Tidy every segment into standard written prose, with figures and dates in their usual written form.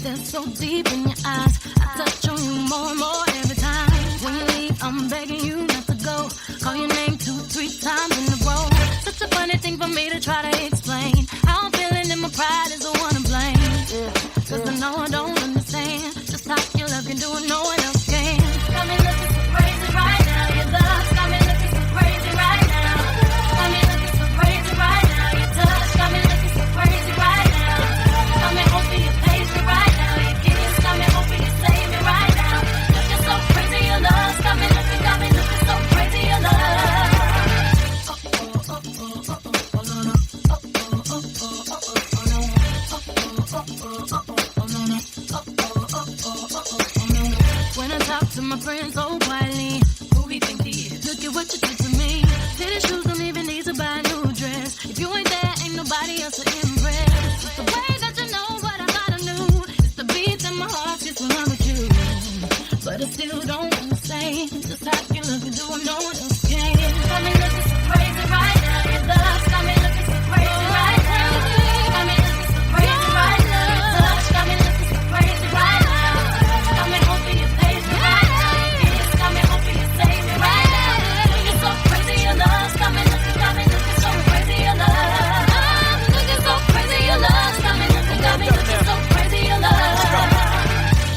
that's so deep in your eyes. I touch on you more and more every time. When you leave, I'm begging you not to go. Call your name 2-3 times in a row. Such a funny thing for me to try to explain. How I'm feeling and my pride is the one to blame. Yeah. Cause I know I don't understand just how your love can do it, no one else can. Got me looking so crazy right now. Your love got me looking so crazy right now. Got me looking so crazy right now. Your touch got me looking so crazy right now. Got me hoping you page me right now. Your kiss got me hoping you save me right now. Looking so crazy, your love got me looking so crazy, your love. When I talk to my friends so quietly, who we think he is? Look at what you did to me. Fitted shoes don't even need to buy a new dress. If you ain't there, ain't nobody else to impress. It's the way that you know what I gotta do. It's the beat in my heart just when I'm with you. But I still don't understand just how you look and do what no one else can. Got me looking so crazy right now. Your love got me looking so crazy right now. Got me looking so crazy right now. Your touch got me looking so crazy right now. Got me hoping you page me right now. Your kiss got me hoping you save me right now. Looking so crazy, your love got me looking so crazy, your love. Looking so crazy, your love got me looking so crazy, your love.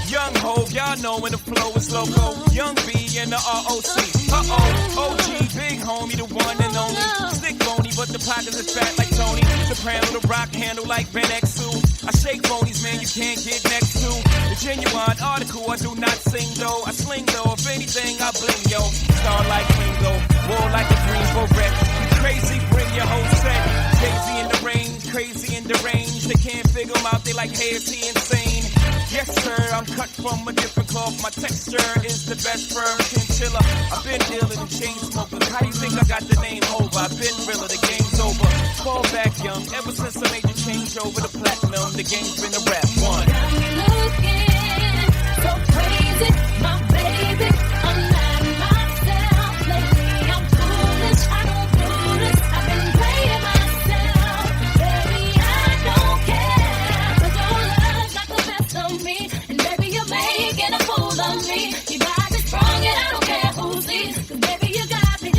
Young Hov, y'all know when the flow is loco. Young B and the ROC. OG, big homie, the one and only. Stick bony, but the pockets is fat like Tony. Soprano, the rock handle like Ben X2. I shake bonies, man, you can't get next to. The genuine article, I do not sing though. I sling though, if anything, I bling yo. Star like Ringo, war like a Greensboro wreck. Crazy, bring your whole set. Crazy in the rain, crazy in the range. They can't figure him out, they like, hey, is he insane? Yes, sir, I'm cut from a different cloth. My texture is the best firm chinchilla. I've been dealing with chain smokers. How do you think I got the name over? I've been realer, the game's over. Fall back young, ever since I made the change over to platinum, the game's been a rap one. Got me looking so crazy, my baby. I'm not myself lately. I'm foolish, I don't do this. I've been playing myself, baby. I don't care. 'Cause your love got the best of me, and baby, you're making a fool of me. You got me strong, and I don't care who sees. 'Cause baby, you got me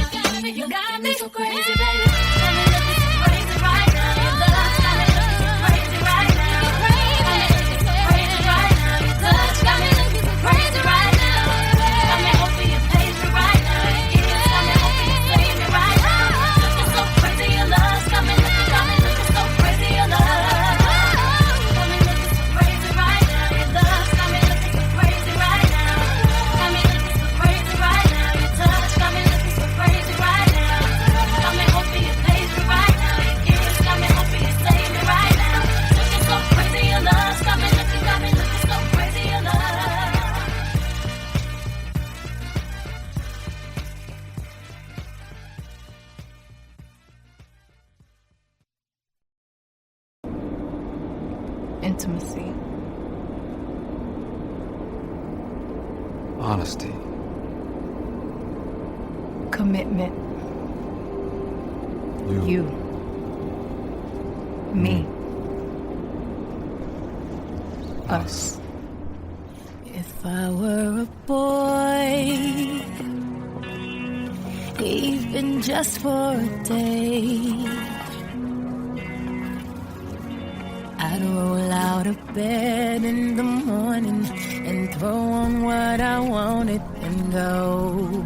so crazy, baby. Got me looking so crazy right now. Your love got me looking so crazy right now. Got me looking so crazy right now. Your touch got me looking so crazy right now. Got me hoping you page me right now. Your kiss got me hoping you save me right now. Looking so crazy, your love got me looking so crazy, your love. Got me looking so crazy right now. Your love got me looking so crazy right now. Got me looking so crazy right now. Your touch got me looking so crazy right now. Got me hoping you page me right now. Your kiss got me hoping you save me right now. Looking so crazy, your love got me looking so crazy, your love. Intimacy. Honesty. Commitment. You. Me. Us. If I were a boy, even just for a day, I'd roll out of bed in the morning and throw on what I wanted and go.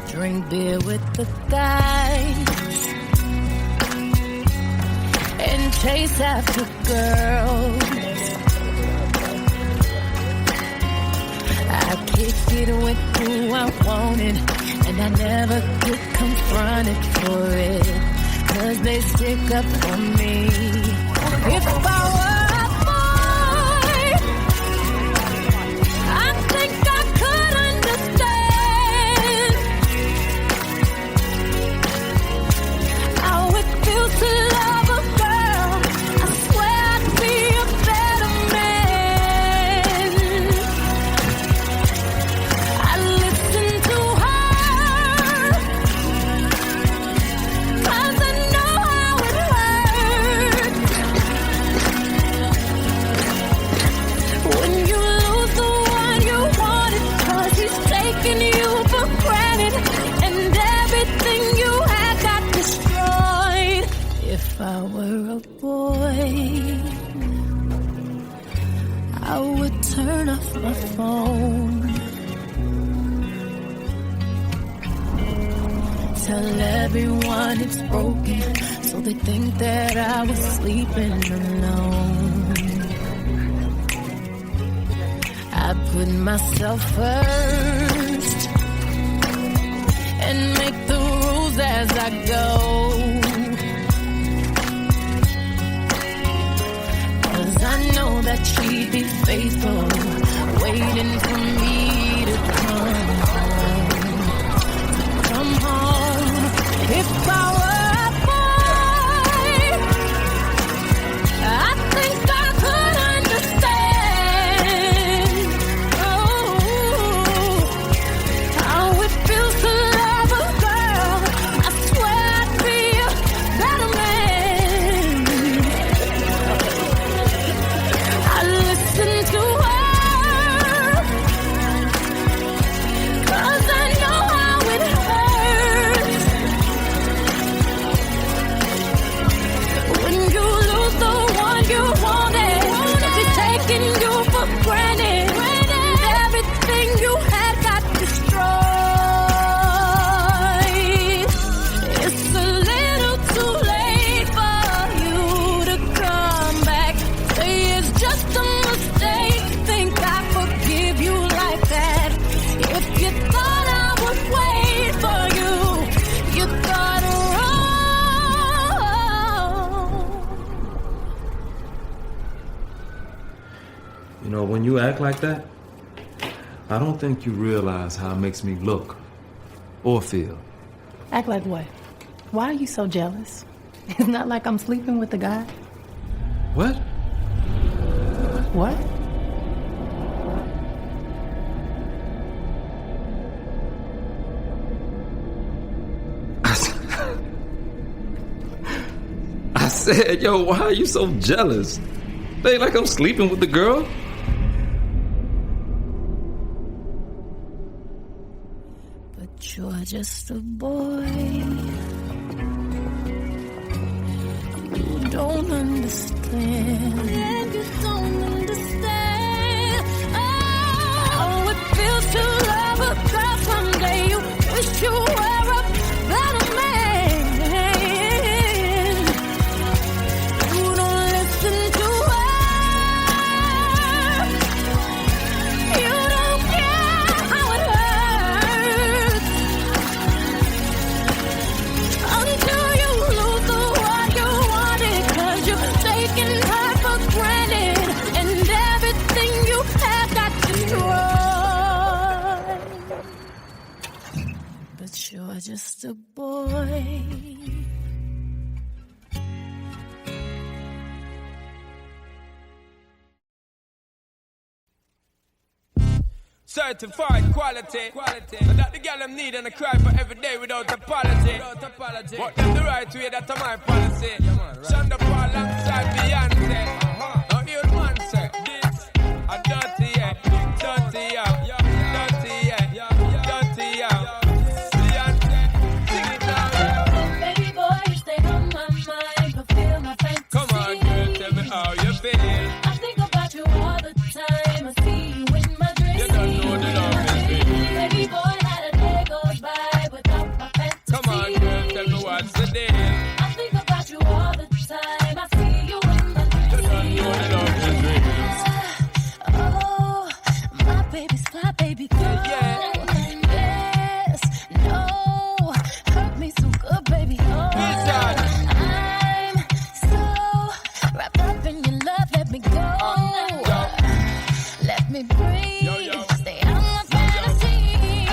Drink beer with the guys and chase after girls. I kicked it with who I wanted, and I never get confronted for it, 'cause they stick up for me. If I were a boy, I think I could understand how it feels to love a girl. I swear I'd be a better man. I listen to her, 'cause I know how it hurts. I were a boy, I would turn off my phone, tell everyone it's broken, so they think that I was sleeping alone. I put myself first and make the rules as I go. I know that she'd be faithful, waiting for me to come home. If I were a boy, I think I could understand how it feels to love a girl. I swear I'd be a better man. Listen to her, 'cause I know how it hurts when you lose the one you wanted. She's taking you for granted, and everything you had got destroyed. It's a little too late for you to come back. Say it's just a mistake. Think I forgive you like that? If you thought I would wait for you, you thought wrong. You know, when you act like that, I don't think you realize how it makes me look or feel. Act like what? Why are you so jealous? It's not like I'm sleeping with the guy. What? What? I said, yo, why are you so jealous? It ain't like I'm sleeping with the girl. But you're just a boy. You don't understand. And you don't understand. Oh, it feels to love a girl someday. You wish you were a better man. You don't listen to her. You don't care how it hurts until you lose the one you wanted, 'cause you're taking her for granted, and everything you have got destroyed. But you're just a boy. Certified quality. And that the girl them need and I cry for every day without apology. But them the right way, that's my policy. Shonda Paul alongside Beyoncé. Now here's one say, this a dirty, yeah. Dirty, yeah. Dirty, yeah. Dirty, yeah. Beyoncé, sing it now, yeah. Baby boy, you stay on my mind, fulfill my fantasy. Come on, girl, tell me how you feel. I think about you all the time. I see you in my dreams. You don't know the love is real. Baby boy, not a day goes by without my fantasy. Come on, girl, tell me what's the deal. I think about you all the time. I see you in my You don't know dreams. the love is real. Oh, my baby's fly, baby girl. Yeah. Yes, no, hurt me so good, baby. Oh, Listen. I'm so wrapped up in your love. Let me go. Let me breathe. Yo. Stay out my fantasy.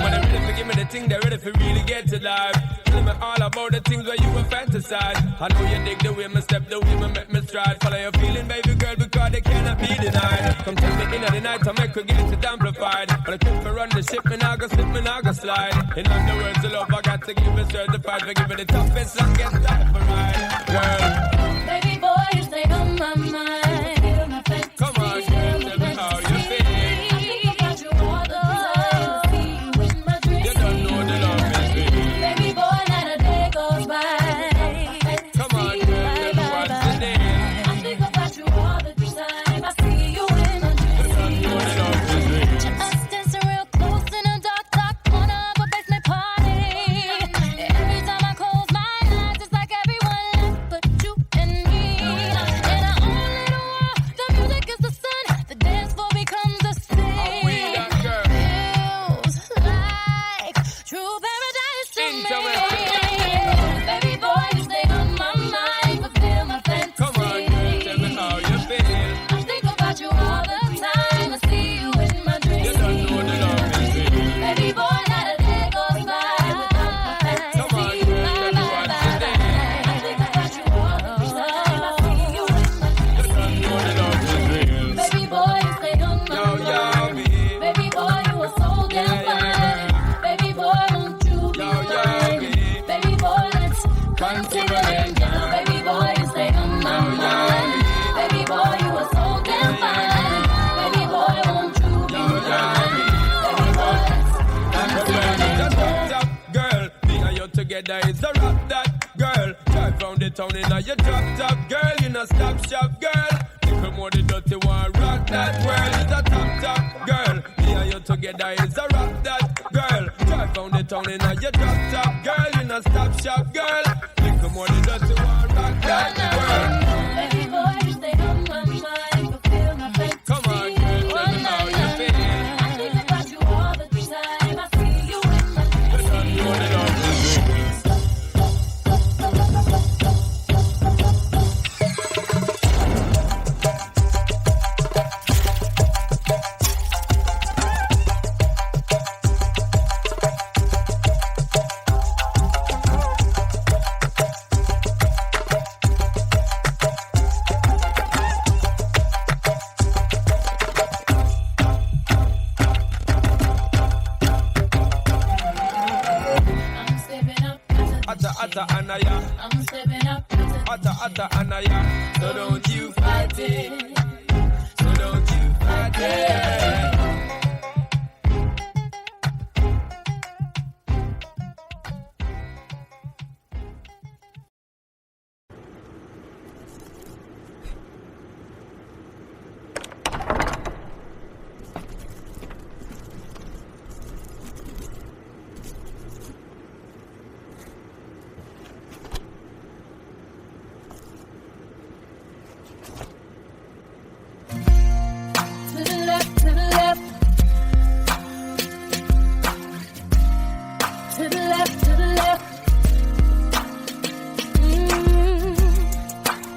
When they're ready to give me the thing, they're ready for really get to life. Tell me all about the things where you were fantasize. I know you dig the way me step, the way me make me stride. Follow your feeling, baby girl, because they cannot be denied. Come take me in at the night to make her get it amplified. But I keep me run the ship, me nah go slip, me nah go slide. In other words, the love I got to give it certified. For give it the toughest and get that for ride. Girl, Baby boy, you stay on my mind. Feel my fantasy. come on, girl, tell me how you feel. I think about you all the time. See you in my dreams. You don't know the love is real. Baby boy, not a day goes by. Come on, town in your drop top, girl. You know stop shop, girl. People more the dirty one, rock that world. It's a top top, girl. Me and you together is a rock that, girl. Drive down the town in your drop top, girl. You know stop shop, girl. People more the dirty one, rock that world. Baby boy, you stay on my mind, fulfill my fantasy. Come on, girl, tell me how you feel. I think about you all the time. I see you in my Anaya, I'm stepping up. Ata Anaya. So don't you fight it. So don't you fight it. To the left, to the left. To the left, to the left.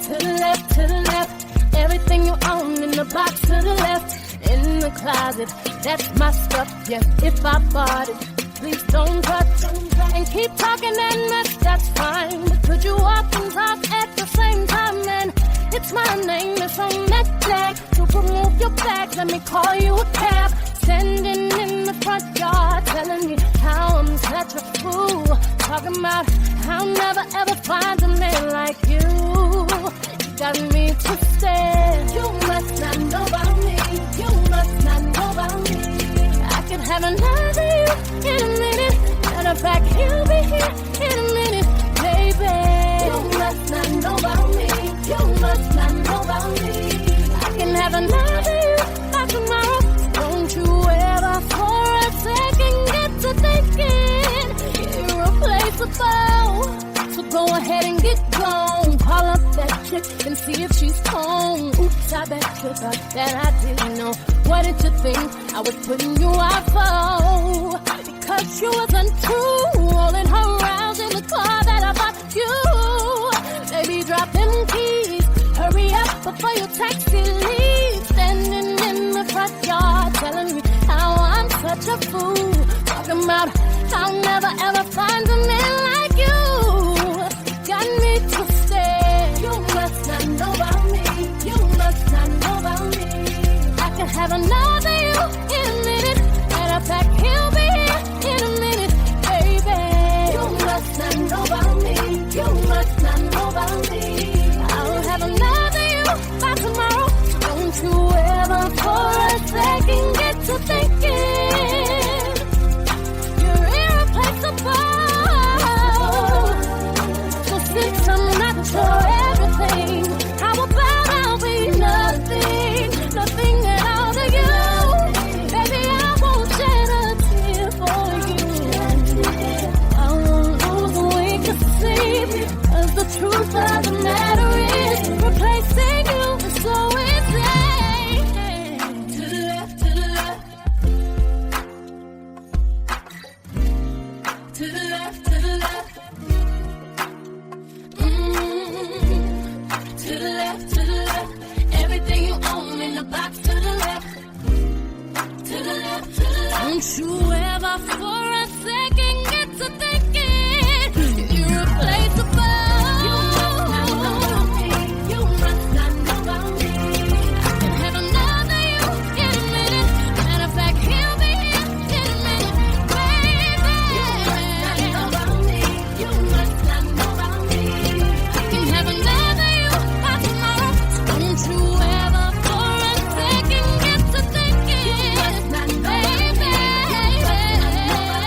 To the left, to the left. Everything you own in the box to the left. In the closet, that's my stuff. Yeah, if I bought it, please don't touch. And keep talking and that's fine. But could you walk and talk at the same time? And it's my name that's on that flag. So remove your bag, let me call you a cab. Standing in the front yard, telling me how I'm such a fool. Talking about I'll never ever find a man like you. Got me twisted. You must not know about me. You must not know about me. I could have another you in a minute. Matter of fact, he'll be here in a minute, baby. You must not know about me. You must not know about me. I can have another you by tomorrow. Don't you ever for a second get to thinking irreplaceable. So go ahead and get gone. Call up that chick and see if she's home. Oops, I bet you thought that I didn't know. What did you think I was putting you out for? Because you wasn't true. Rolling her around in the car that I bought you. Baby, drop them keys. Hurry up before your taxi leaves. Standing in the front yard telling me how I'm such a fool. Talking about I'll never ever find a man like you. Got me twisted. You must not know about me. You must not know about me. I could have another you in a minute. Matter of fact, he'll be here in a minute, baby. You must not know about me. You must not know about me. I'll have another you by tomorrow. So don't you ever for a second get to thinking you're irreplaceable. So since I'm not for everything, how about I'll be nothing, nothing at all to you? Baby, I won't shed a tear for you. I won't lose a wink of sleep, 'cause the truth of the matter is replacing you is so easy. To the left, to the left. To the left, to the left. To the left, to the left. Everything you own in the box to the left. To the left, to the left. Don't you ever for a second get to thinking you're irreplaceable. You must not know about me. You must not know about me. I can have another you in a minute. Matter of fact, he'll be here in a minute, baby. You must not know about me. You must not know about me. I can have another you by tomorrow. Don't you ever for a second get to thinking, baby. You must not know about me.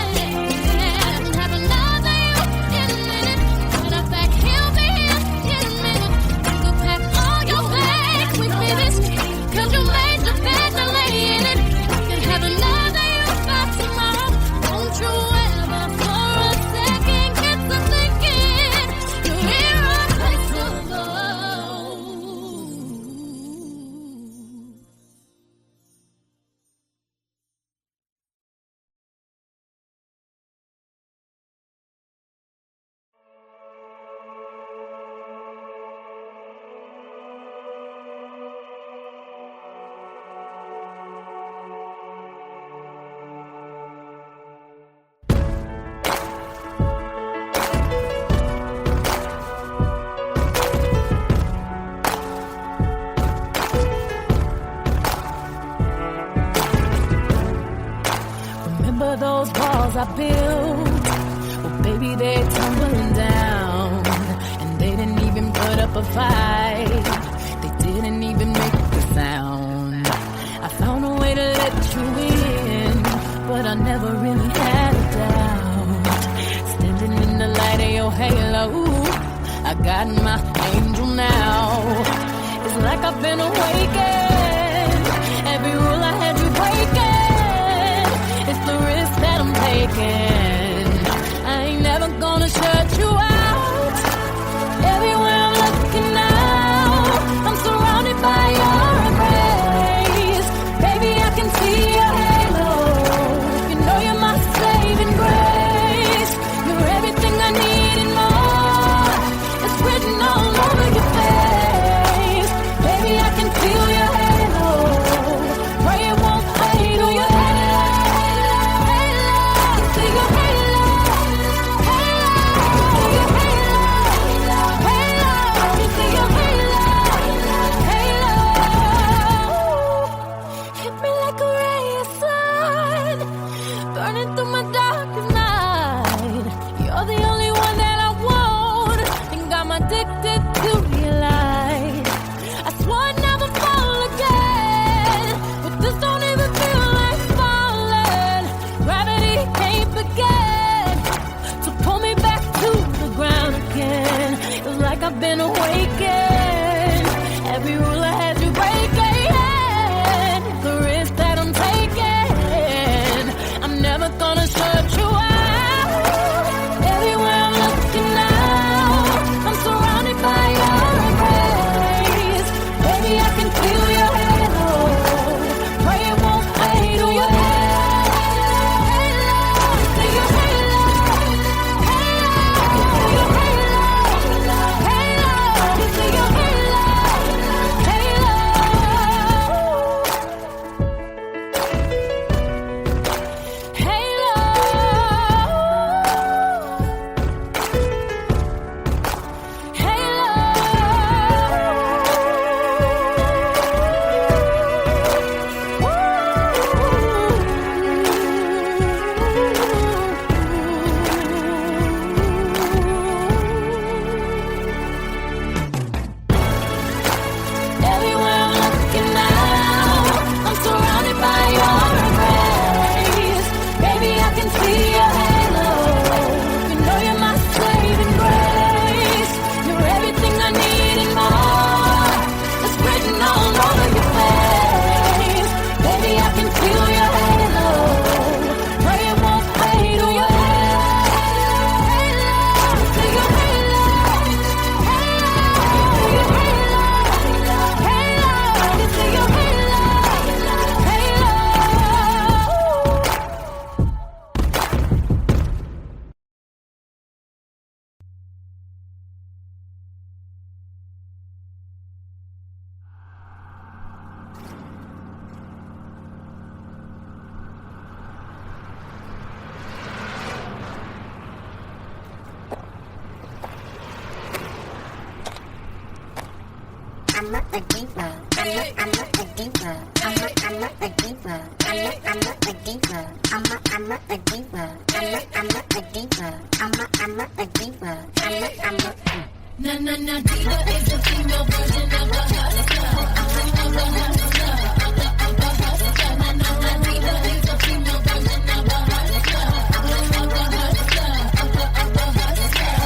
I built, well, baby, they're tumbling down. And they didn't even put up a fight. They didn't even make a sound. I found a way to let you in, but I never really had a doubt. Standing in the light of your halo, I got my angel now. It's like I've been awakened. Every rule I had you breaking. It's the risk that I'm taking. I ain't never gonna shut you out. Everywhere I'm looking now, I'm surrounded by your embrace. Baby, I can see your halo. You know you're my saving grace. You're everything I need and more. It's written all over your face. Baby, I can feel your halo. Pray it won't fade. Oh, your halo, halo, see your halo, halo, your halo, halo, see your halo, halo. Hit me like a ray of sun, burning through my darkest night. You're the only one that I want, think I'm addicted to your light. I swore I'd never fall again, but this don't even feel like falling. Gravity can't begin to pull me back to the ground again. It's like I've been awakened. Every rule I had you breaking. The risk that I'm taking, I'm never gonna shut you out. Everywhere I'm looking now, I'm surrounded by your embrace. Baby, I can feel your halo. Pray it won't fade. Oh, your halo, see your halo, halo, see your halo, halo, see your halo, halo. Everywhere I'm looking now, I'm surrounded by your embrace. Baby, I can see your halo. You know you're my saving grace. You're everything I need and more. It's written all over your face. Baby, I can feel your halo. Pray it won't fade. Oh, your halo, see your halo, halo, see your halo. Halo, see your halo, halo. I'm not a diva. I'm not a diva. I'm not a diva. I'm not a diva. I'm not a diva. I'm not a diva. I'm not a diva. I'm not. Na diva is a female version of a hustler. Of a hustler. Of a hustler. Na diva is a female version of a hustler. Of a hustler. Of a hustler.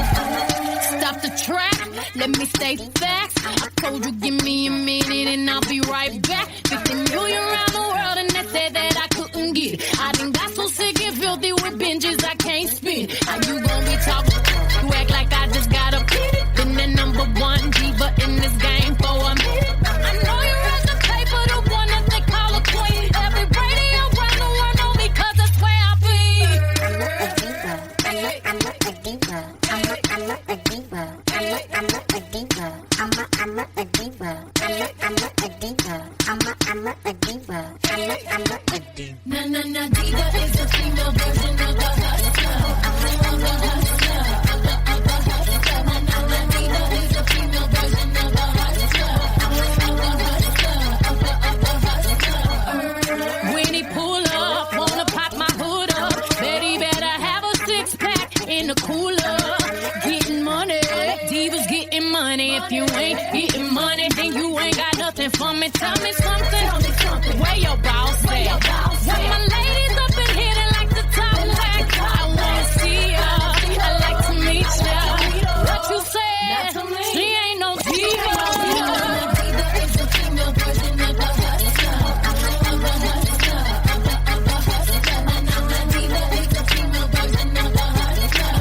Stop the track. Let me stay facts. I told you give me a minute and I'll be right back. 50 million around the world and they said that I couldn't get it. I done got so sick and filthy with binges I can't spin. How you gonna be talking? You act like I just got a pity. Been the number one diva in this game for a minute. I know you read the paper, the one that they call a queen. Every radio around the world know me 'cause that's where I be. I'm not a diva. I'm not a diva. I'm not a diva. I'm not a diva. I'm not a diva. I'm not a diva. I'm not a diva. I'm not a diva. Na diva is a female version of a hustler. Of a hustler. Of a hustler. Na diva is a female version of a hustler. Of a hustler. Of a hustler. When he pull up, wanna pop my hood up. Bet he better for me, tell me something. Where your boss at? Where my ladies up in here that like to talk back? I wanna see ya. I like to meet ya. What you said? She ain't no diva. Diva is the female version of a hustler. Diva is the female version of a hustler.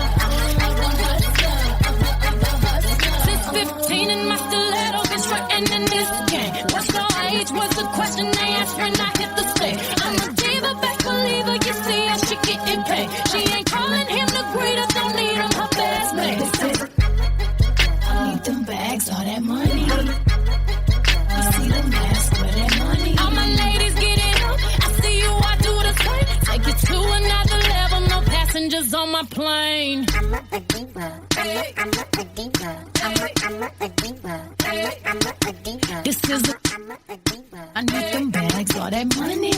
Since 15 in my stiletto, been strutting in this game. What's your age? Was the question they asked when I hit the stage. I'm a diva, best believer. You see how she getting paid. She ain't calling him the greeter, don't need him her best mate. I need them bags, all that money. You see the mask with that money. All my ladies get it up. I see you, I do the same. Take it to another level. No passengers on my plane. I'm not a diva. I'm not a diva. I'm not a diva. I'm not a diva. This is a, I'm not a diva. I need them bags, all that money.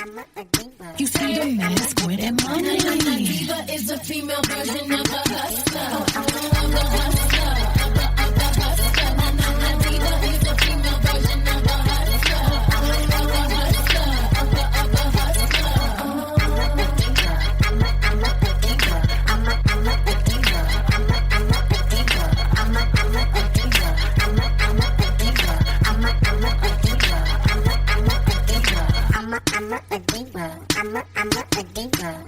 I'm not a diva. You see the mask with that money. Diva is the female version of a hustler. Diva is the female version of a I'm not a diva. I'm not a diva.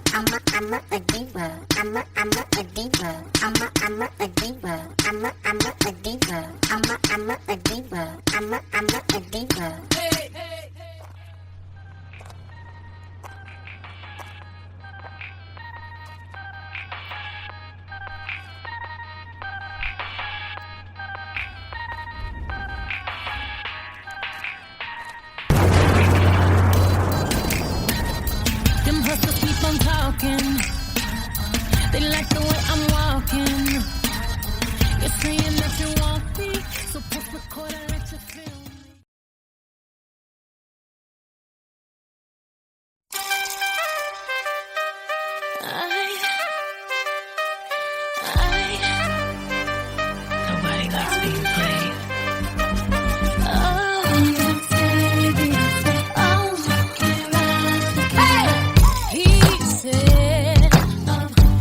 I'm not a diva. I'm not a diva. I'm not a diva. I'm not a diva. I'm not a diva. I'm not a diva. Them hustlers keep on talking. They like the way I'm walking. You're saying that you want me, so post record and let you feel me. Nobody likes being played. He said,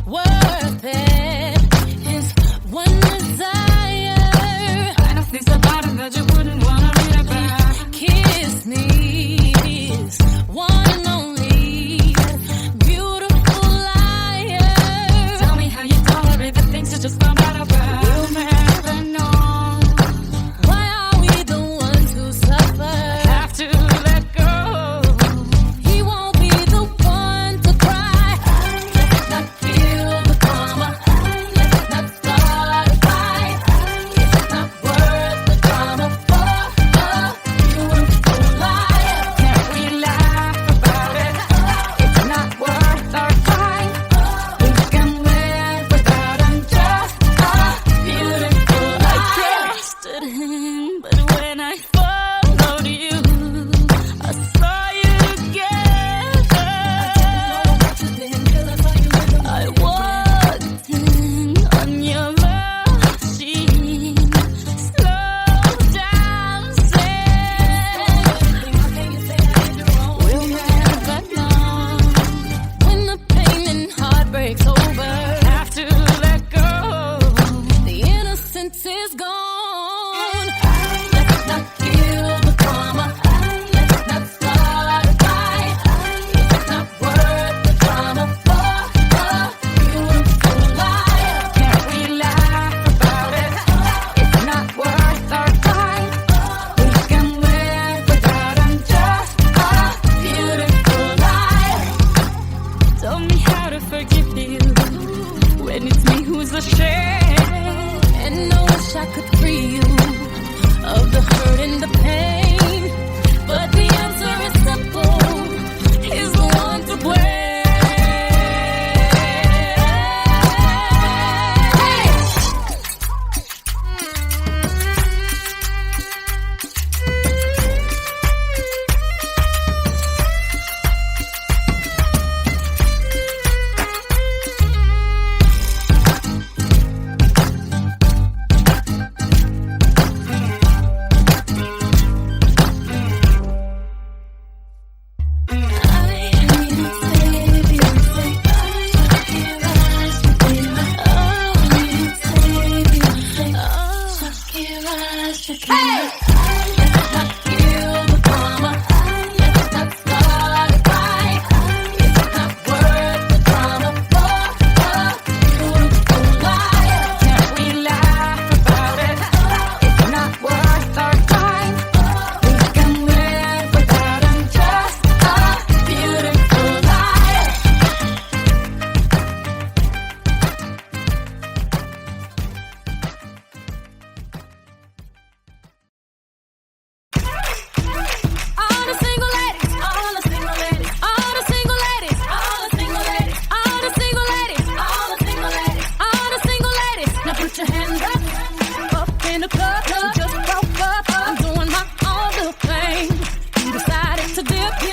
worth it is one desire. I don't think about it, that you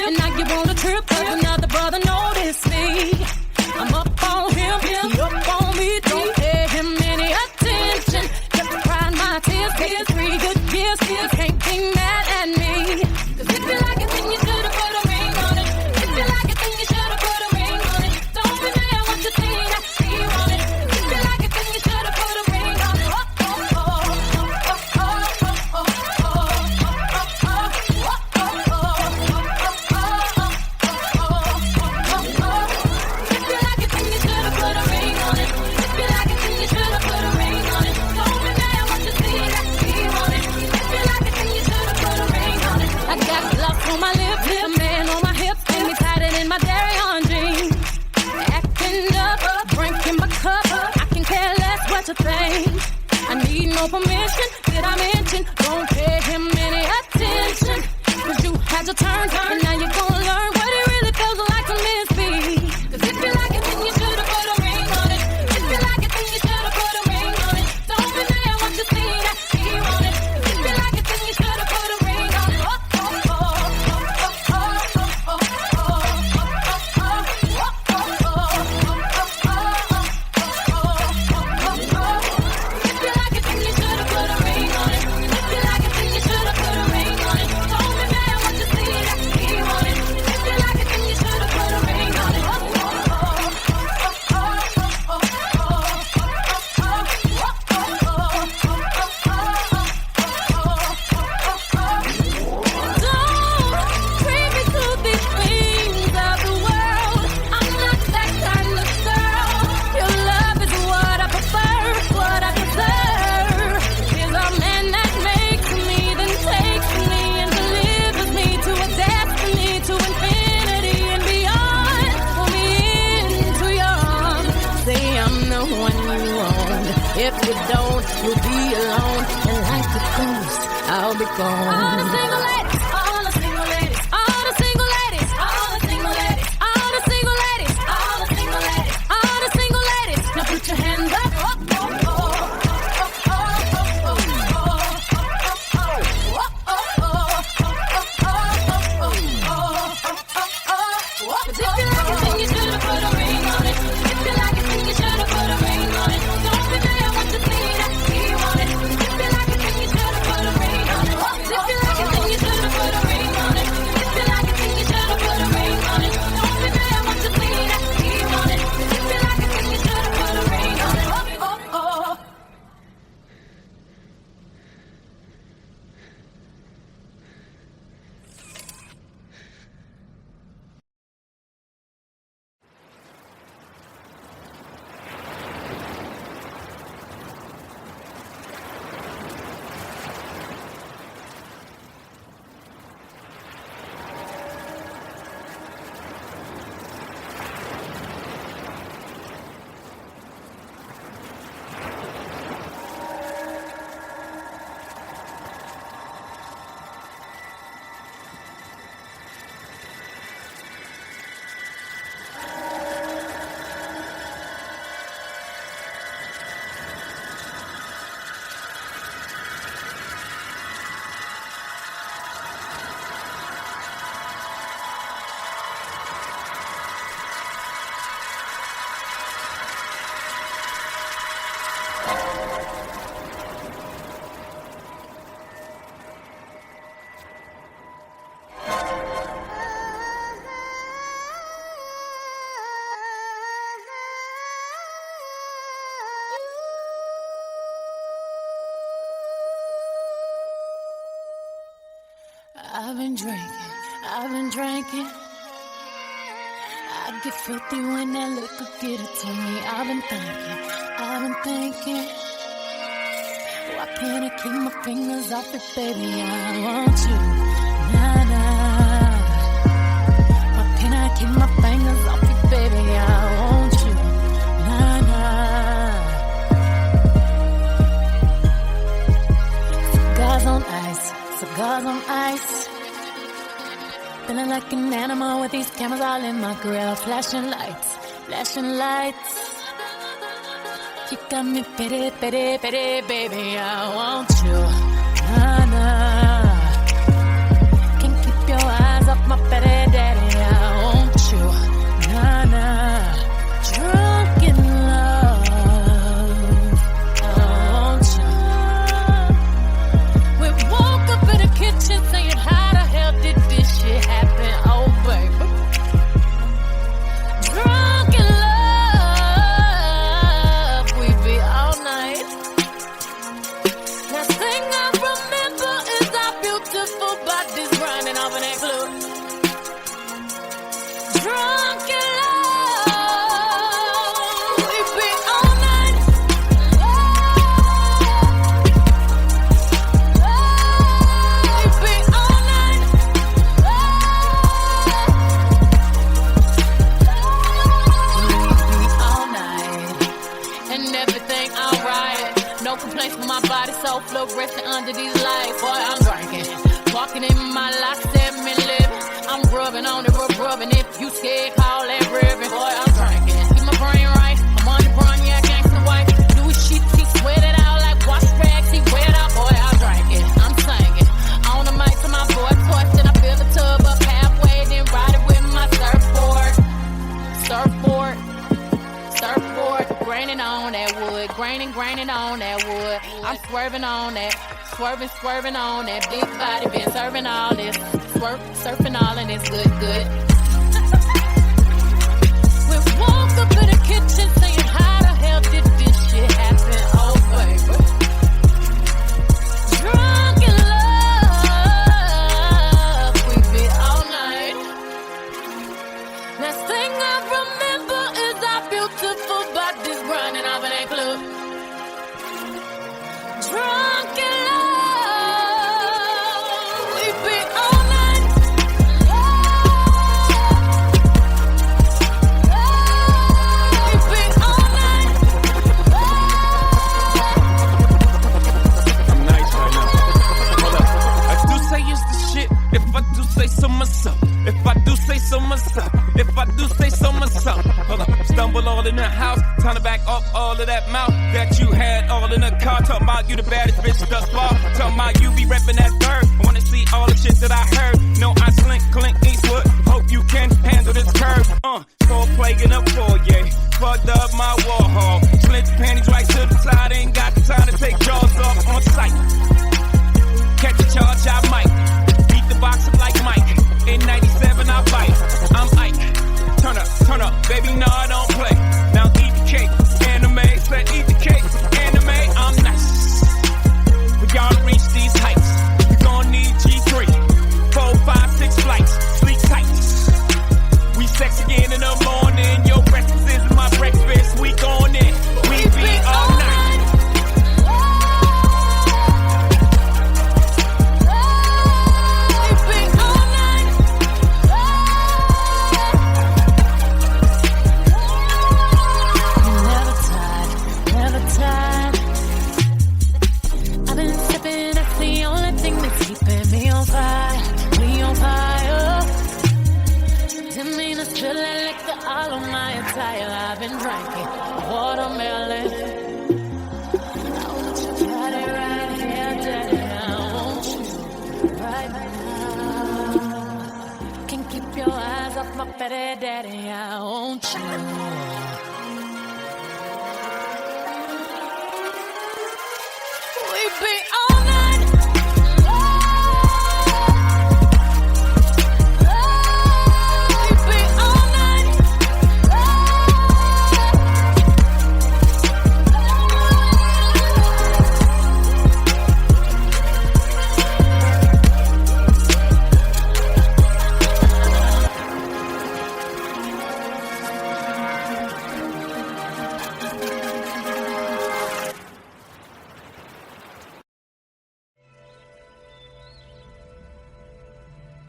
And now you want a trip, cause another brother noticed me. I'm up on him, he up on me. Don't pay him any attention. Just crying my tears, getting 3 good years. You can't be mad at me. Cause if you like it, then you should've put a ring on it. If you like it, then you should've put a ring on it. Don't be mad what you see, I see you on it. If you like it, then you should've put a ring on it. On my lip, a man on my hip, and me tighter than my dairy on jeans. Acting up, drinking my cup. I can care less what you think. I need no permission. Did I mention? Don't pay him any attention. Cause you had your turn, and now you're gonna learn what it really feels like to miss me. Cause if you like it, then you should've put a ring on it. If you like it, then you should've put a ring on it. Don't be mad what you see, I see you on it. If you like it, then you should've put a ring on it. If you don't, you'll be alone. And like a ghost, I'll be gone. All the single ladies, all the single ladies, all the single ladies, all the single ladies, all the single ladies, all the single ladies, all the single ladies. Now put your hands up. If you like it, then you should've put a ring on it. If you like it, then you should've put a ring on it. Don't be mad what you see, I see you on it. If you like it, then you should've put a ring on it. If you like it, then you should've put a ring on it. If you like it, then you should've put a ring on it. Don't be mad what you see, I see you on it. If you like it, then you should've put a ring on it. I've been drinking. I get filthy when that liquor get it to me. I've been thinking. Why can't I keep my fingers off it, baby? I want you, nah, nah. Why can't I keep my fingers off it, baby? I want you, nah, nah. Cigars on ice, cigars on ice. Feeling like an animal with these cameras all in my grill. Flashing lights, flashing lights. You got me pity, pity, pity, baby. I want you, nah, nah. Can't keep your eyes off my pity, running off in that club. Drunk in love, we be all night. We be all night. We be all night, and everything alright. No complaints with my body, so fluorescent under these lights. Boy, I'm drinking, walking in my lockstep and living. I'm rubbing on it, rubbing. If you scared, call that ribbon. Boy, I'm drinking, keep my brain right. I'm on the run, yeah, gangsta white. Do shit, he sweat it out like wash rags. He wear it out, boy, I'm drinking. I'm singing on the mic to my boy Torch, and I fill the tub up halfway, then ride it with my surfboard. Graining on that wood, graining on that wood. I'm swerving on that, swerving on that. Big body been serving all this, surfing all and it's good. We woke up in the kitchen saying, how the hell did this shit happen? Oh baby, drunk in love, we be all night. Last thing I remember is our beautiful bodies running off in that club. Drunk in love, we be all night. We be all night. I'm nice right now. Hold up. I do say it's the shit. If I do say so myself. If I do say so myself. If I do say so myself. Hold up. Stumble all in the house. Time to back up all of that mouth that you had all in the car. Talking about you the baddest bitch thus far. Talking about you be reppin' that bird. I wanna see all the shit that I heard. No, I slink, Clint Eastwood. Hope you can handle this curve. Cold plague in the foyer. Fucked up my Warhol. Slint your panties right to the side. Ain't got the time to take jaws off on sight. Catch a charge, I might. Beat the box up like Mike. In 97, I bite. I'm Ike. Turn up, baby, no, I don't play. Now eat the cake, anime. Said eat the cake, anime. I'm nice. For y'all to reach these heights, you gon' need G3. 4, 5, 6 flights, sleep tight. We sex again in the morning. Your breakfast is my breakfast. We going in. We be all night. I've been drinking watermelon. I want you to got it right here, daddy. I want you right now. Can't keep your eyes off my fatty daddy. I want you. We be all night.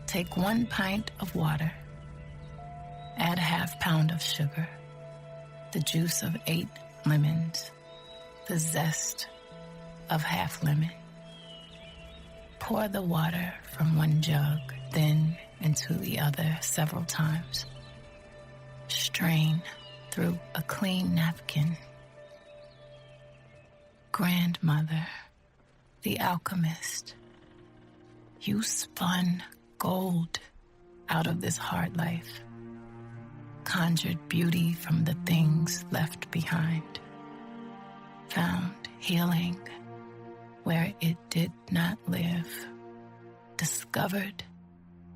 Take 1 pint of water, add a ½ pound of sugar, the juice of 8 lemons, the zest of half lemon. Pour the water from one jug, then into the other several times. Strain through a clean napkin. Grandmother, the alchemist, you spun gold out of this hard life, conjured beauty from the things left behind, found healing where it did not live, discovered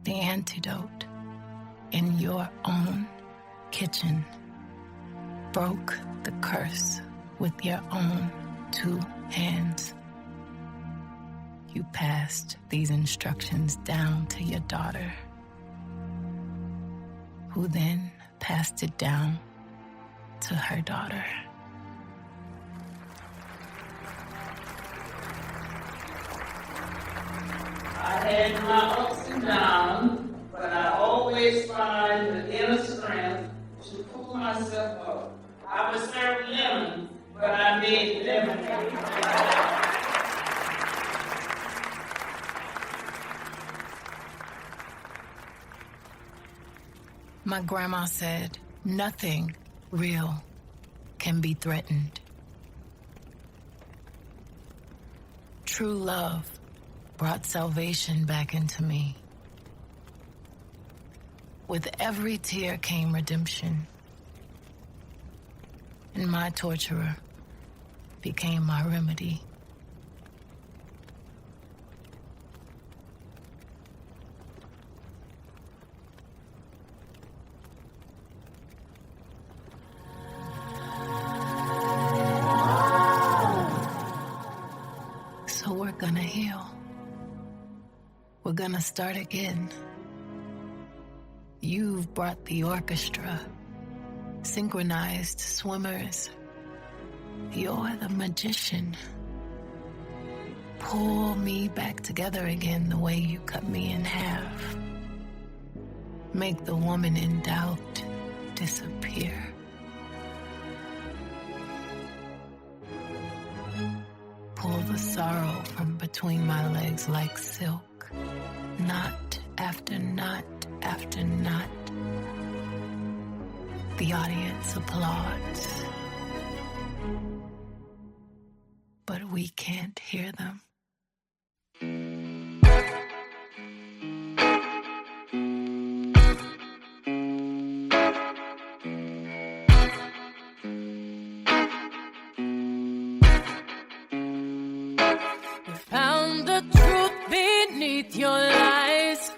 the antidote in your own kitchen, broke the curse with your own 2 hands. You passed these instructions down to your daughter, who then passed it down to her daughter. I had my ups and downs, but I always find the inner strength to pull myself up. I would serve lemons, but I made lemonade. My grandma said, nothing real can be threatened. True love brought salvation back into me. With every tear came redemption, and my torturer became my remedy. So we're gonna heal. We're gonna start again. You've brought the orchestra, synchronized swimmers. You're the magician. Pull me back together again the way you cut me in half. Make the woman in doubt disappear. Pull the sorrow from between my legs like silk, knot after knot after knot. The audience applauds, but we can't hear them. We found the truth beneath your lies,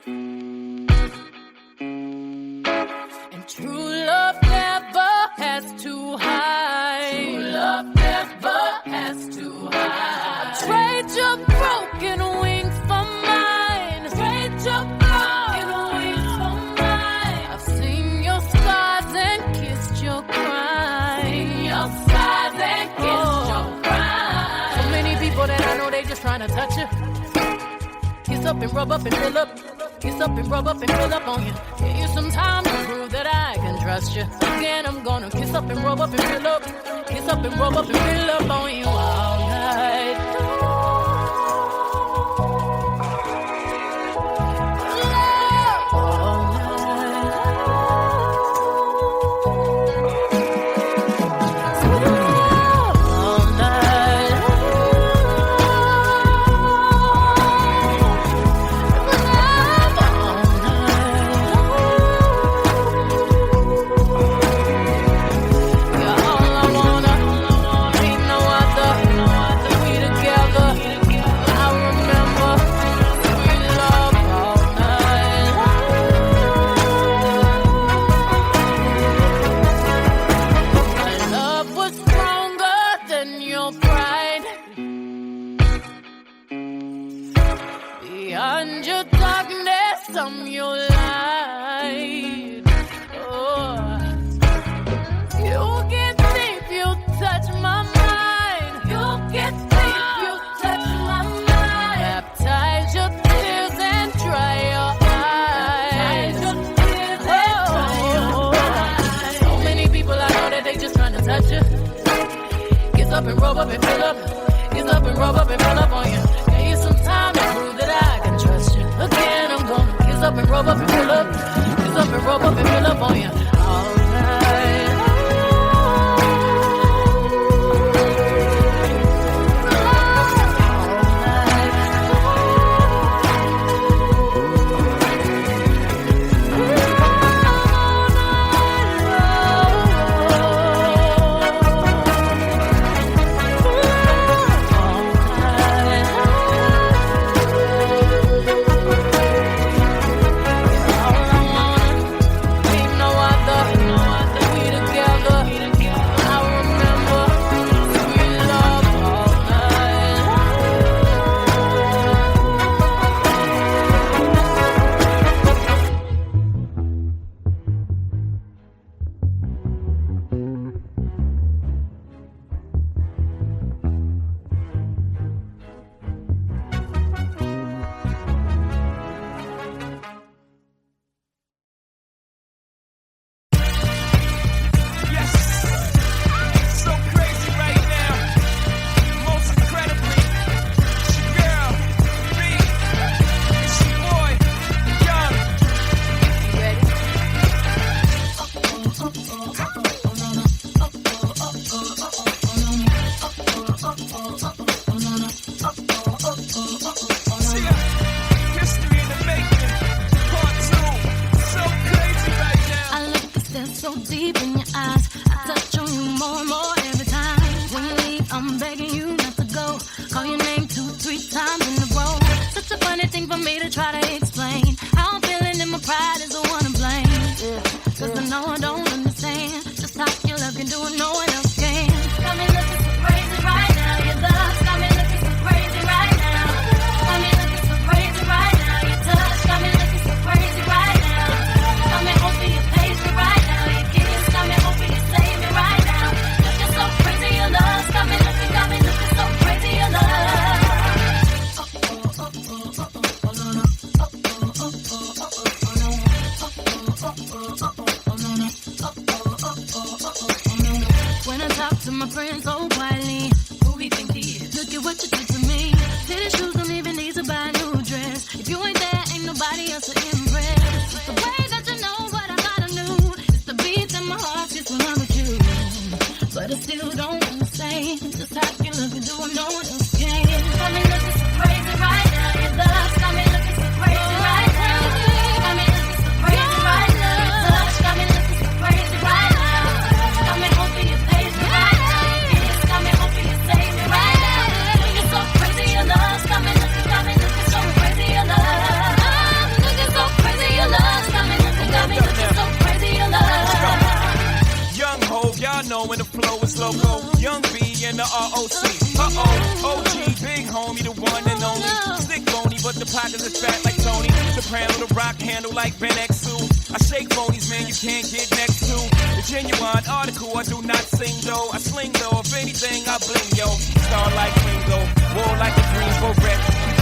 and true love never has to hide. True love never has to hide. Trade your broken wings for mine. Trade your broken wings for mine. I've seen your scars and kissed your crime. Seen your scars and kissed your crime. So many people that I know, they just trying to touch you. Kiss up and rub up and fill up. Kiss up and rub up and fill up on you. Give you some time to prove that I can trust you. Again, I'm gonna kiss up and rub up and fill up. Kiss up and rub up and fill up on you all night. All night. All night. Beyond your darkness, I'm your light. Oh, you get deep, you touch my mind. You get deep, you touch my mind. Baptize your tears and dry your eyes. Baptize your tears and dry your eyes. So many people I know that they just trying to touch you. Kiss up and rub up and fill up. Kiss up and rub up and fill up on you. Give you some time to prove that I can trust you. Again, I'm gonna kiss up and rub up and fill up. Kiss up and rub up and fill up on you. All night. All I wanna, ain't no other. to impress. It's the way that you know what I gotta do. It's the beat in my heart just when I'm with you. But I still don't understand just how you look and do what no one else can. Got me looking so crazy right now. Your love got me looking so crazy right now. Got me looking so crazy right now. Your touch got me looking so crazy right now. Got me hoping you pay me right now. Your kiss got me hoping you save me right now. Looking so crazy, your love got me looking so crazy, your love. Looking so crazy, your love got me looking so crazy, your love. Young Hov, y'all know when the flow is loco. Young B and the ROC. OG, big homie, the one and only. Stick bony, but the pockets is fat like Tony. Soprano, the rock handle like Ben X2. I shake bonies, man, you can't get next to. The genuine article, I do not sing though. I sling though, if anything, I bling yo. Star like Ringo, war like a green beret.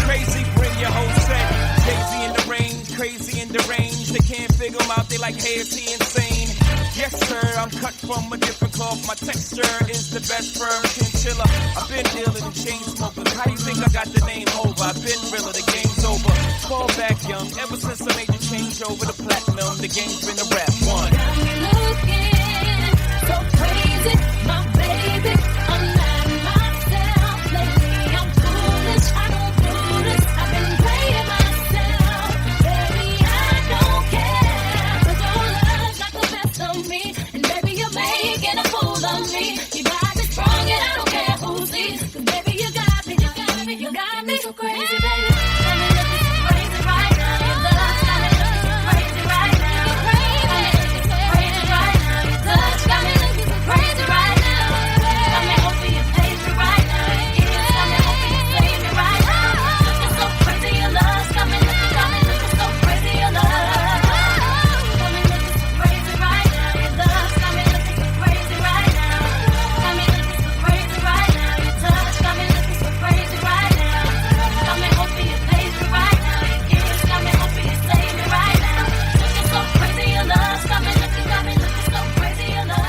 Crazy, bring your whole set. Crazy in the rain, crazy in the range. They can't figure him out, they like, hey, is he insane? Yes, sir, I'm cut from a different cloth. My texture is the best firm chinchilla. I've been dealing with chain smokers. How do you think I got the name over? I've been realer, the game's over. Fall back young, ever since I made the change over to platinum, the game's been a rap one. Got me looking so crazy, my baby. I'm not myself lately. I'm foolish. I don't do this. I've been playing myself, baby. I don't care. 'Cause your love's not the best of me, and baby, you're making a fool of me. You got me strong, and I don't care who sees. 'Cause baby, you got me so crazy, baby. Got me looking so crazy right now. Your love's got me looking so crazy right now. Crazy right now. Your touch got me looking so crazy right now. Got me hoping you pay me right now. Your kiss got me hoping you save me right now. Looking so crazy, your love got me looking so crazy, your love. Got me looking so crazy right now. Your love got me looking so crazy right now. Got me looking so crazy right now. Your touch got me looking so crazy right now. Got me hoping you pay me right now. Your kiss got me hoping you save me right now. Looking so crazy, your love got me looking so crazy, your love.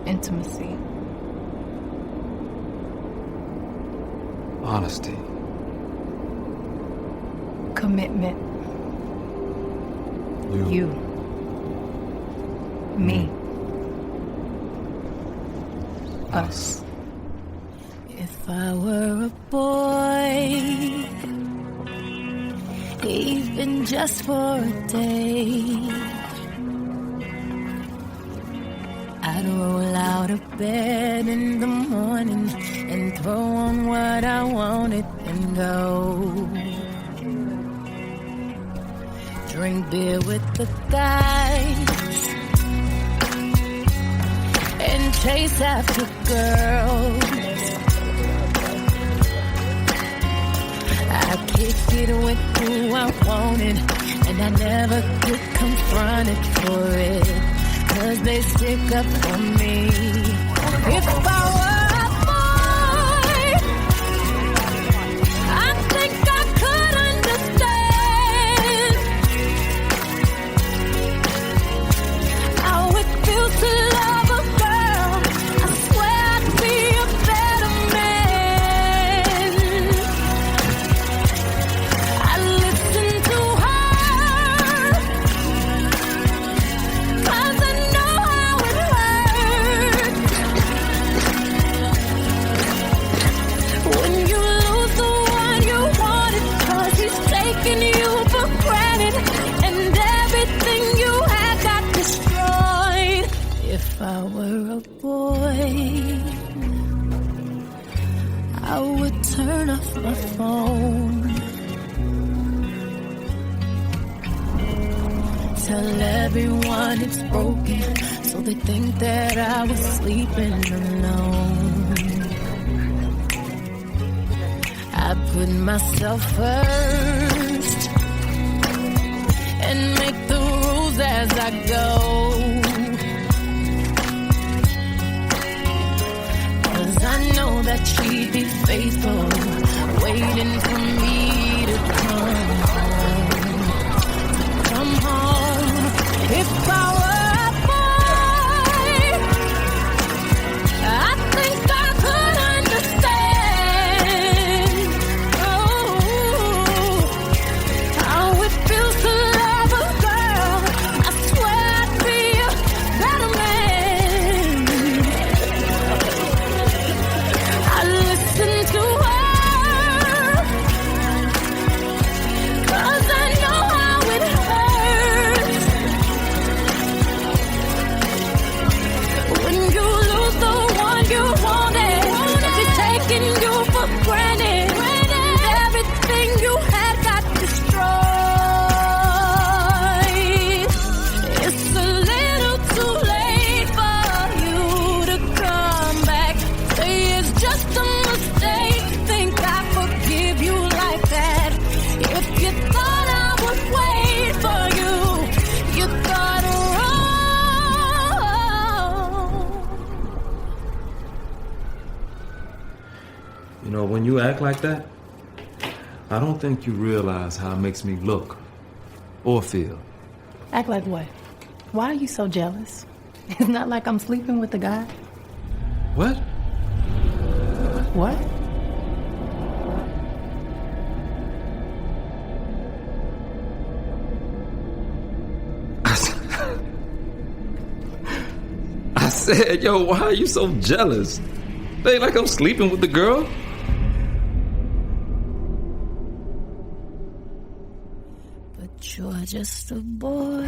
Intimacy. Honesty. Commitment. You. Me. Us. If I were a boy, even just for a day, I'd roll out of bed in the morning and throw on what I wanted and go. Drink beer with the guys and chase after girls. I kicked it with who I wanted, and I never get confronted for it, 'cause they stick up for me. If I were a boy, I think I could understand how it feels to love a girl. I swear I'd be a better man. I listen to her, 'cause I know how it hurts when you lose the one you wanted, 'cause he's taking you for granted and everything you had got destroyed. If I were a boy, I would turn off my phone, tell everyone it's broken, so they think that I was sleeping alone. I put myself first and make the rules as I go, 'cause I know that she'd be faithful, waiting for me to come home. Come home. If I were a boy, know, when you act like that, I don't think you realize how it makes me look or feel. Act like what? Why are you so jealous? It's not like I'm sleeping with the guy. What? What? I said, yo, why are you so jealous? It ain't like I'm sleeping with the girl. But you're just a boy.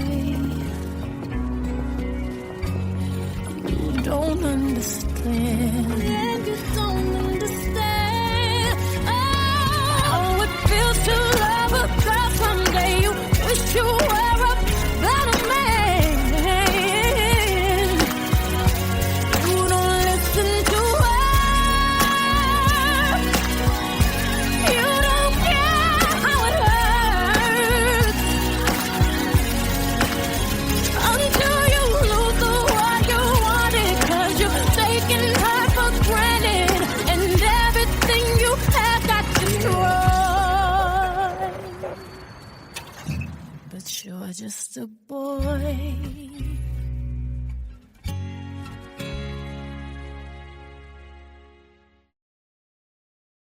You don't understand. Yeah, you don't understand. Oh, how it feels to love a girl someday. You wish you were a better man. You don't listen to her. You don't care how it hurts until you lose the one you wanted, 'cause you're taking her for granted, and everything you have got destroyed. But you're just a boy.